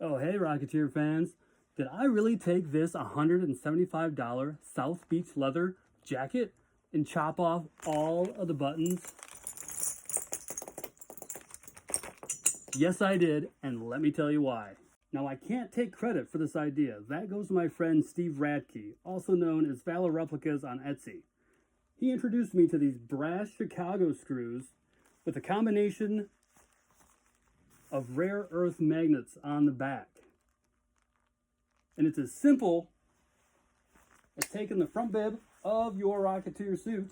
Oh, hey, Rocketeer fans. Did I really take this $175 South Beach leather jacket and chop off all of the buttons? Yes, I did, and let me tell you why. Now, I can't take credit for this idea. That goes to my friend Steve Radke, also known as Valor Replicas on Etsy. He introduced me to these brass Chicago screws with a combination of rare earth magnets on the back. And it's as simple as taking the front bib of your Rocketeer suit,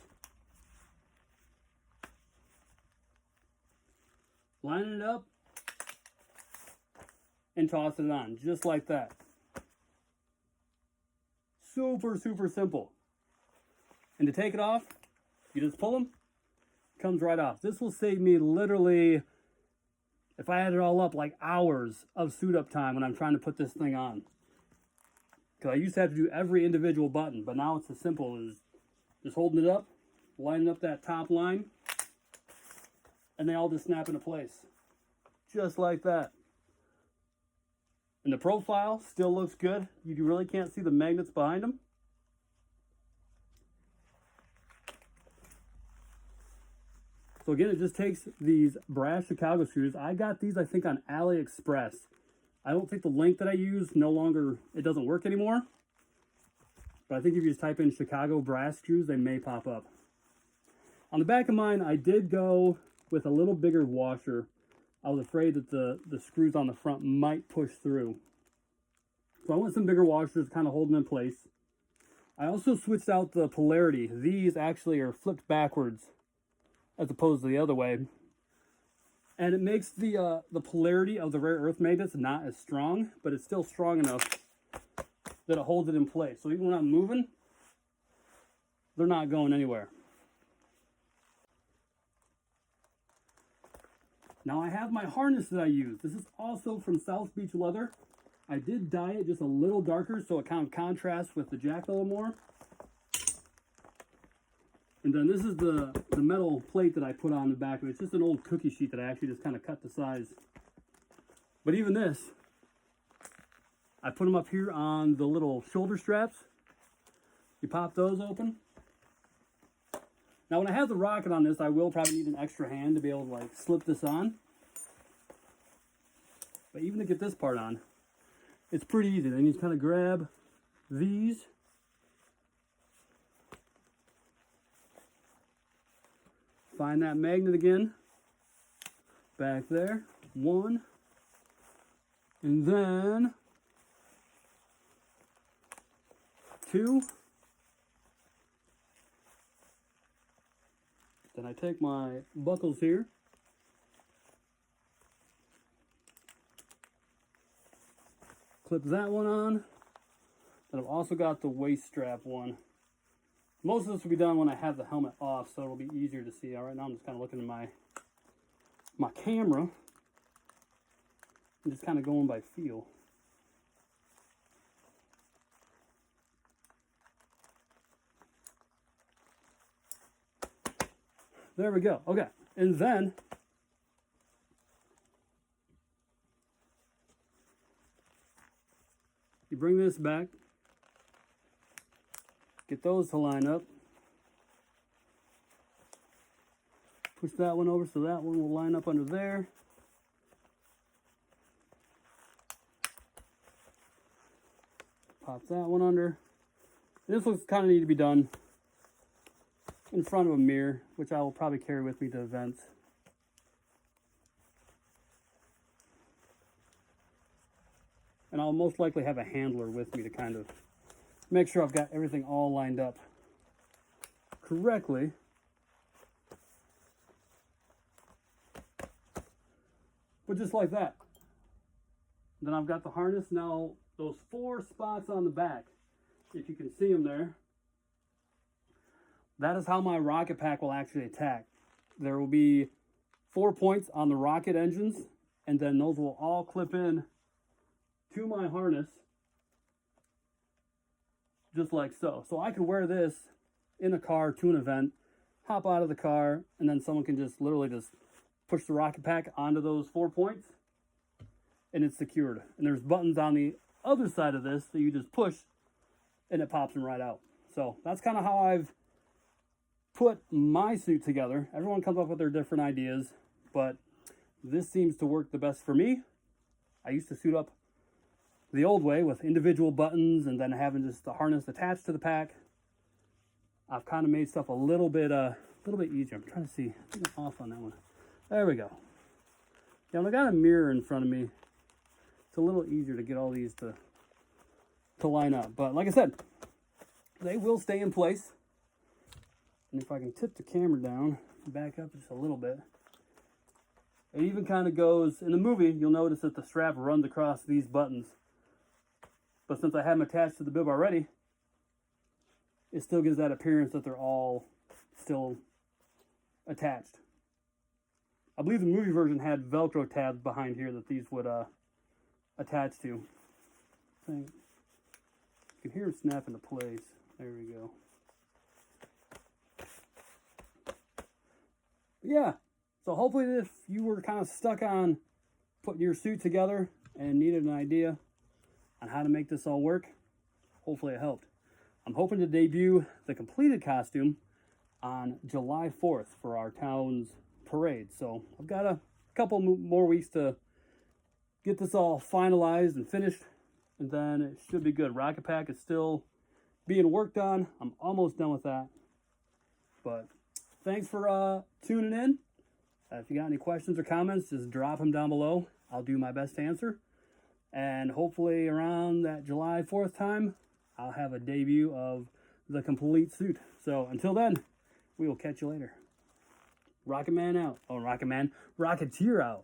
lining it up, and tossing it on, just like that. Super, super simple. And to take it off, you just pull them, it comes right off. This will save me literally, if I add it all up, like hours of suit up time when I'm trying to put this thing on. Because I used to have to do every individual button, but now it's as simple as just holding it up, lining up that top line, and they all just snap into place. Just like that. And the profile still looks good. You really can't see the magnets behind them. So again, it just takes these brass Chicago screws. I got these, I think, on AliExpress. I don't think the link that I use it doesn't work anymore. But I think if you just type in Chicago brass screws, they may pop up. On the back of mine, I did go with a little bigger washer. I was afraid that the screws on the front might push through. So I went some bigger washers, kind of holding in place. I also switched out the polarity. These actually are flipped backwards as opposed to the other way. And it makes the polarity of the rare earth magnets not as strong, but it's still strong enough that it holds it in place. So even when I'm moving, they're not going anywhere. Now I have my harness that I use. This is also from South Beach Leather. I did dye it just a little darker so it kind of contrasts with the jacket a little more. And then this is the metal plate that I put on the back of it. It's just an old cookie sheet that I actually just kind of cut to size. But even this, I put them up here on the little shoulder straps. You pop those open. Now when I have the rocket on this, I will probably need an extra hand to be able to like slip this on. But even to get this part on, it's pretty easy. Then you just kind of grab these. Find that magnet again. Back there. One. And then two. Then I take my buckles here. Clip that one on. Then I've also got the waist strap one. Most of this will be done when I have the helmet off, so it'll be easier to see. All right, now I'm just kind of looking at my camera and just kind of going by feel. There we go. Okay, and then you bring this back, get those to line up, push that one over so that one will line up under there. Pop that one under. And this looks kind of need to be done in front of a mirror, which I will probably carry with me to events. And I'll most likely have a handler with me to kind of make sure I've got everything all lined up correctly. But just like that. Then I've got the harness. Now, those 4 spots on the back, if you can see them there, that is how my rocket pack will actually attack. There will be 4 points on the rocket engines, and then those will all clip in to my harness, just like so. So I could wear this in a car to an event, hop out of the car, and then someone can just literally just push the rocket pack onto those 4 points, and it's secured. And there's buttons on the other side of this that you just push and it pops them right out. So that's kind of how I've put my suit together. Everyone comes up with their different ideas, but this seems to work the best for me. I used to suit up the old way with individual buttons and then having just the harness attached to the pack. I've kind of made stuff a little bit easier. I'm trying to see. I think I'm off on that one. There we go. Yeah, when I got a mirror in front of me, it's a little easier to get all these to line up. But like I said, they will stay in place. And if I can tip the camera down, back up just a little bit, it even kind of goes, in the movie, you'll notice that the strap runs across these buttons. But since I have them attached to the bib already, it still gives that appearance that they're all still attached. I believe the movie version had Velcro tabs behind here that these would attach to. I think you can hear them snap into place. There we go. Yeah, so hopefully if you were kind of stuck on putting your suit together and needed an idea on how to make this all work, hopefully it helped. I'm hoping to debut the completed costume on July 4th for our town's parade. So I've got a couple more weeks to get this all finalized and finished, and then it should be good. Rocket Pack is still being worked on. I'm almost done with that. But thanks for tuning in. If you got any questions or comments, just drop them down below. I'll do my best to answer. And hopefully around that July 4th time, I'll have a debut of the complete suit. So until then, we will catch you later. Rocket Man out. Oh, Rocket Man. Rocketeer out.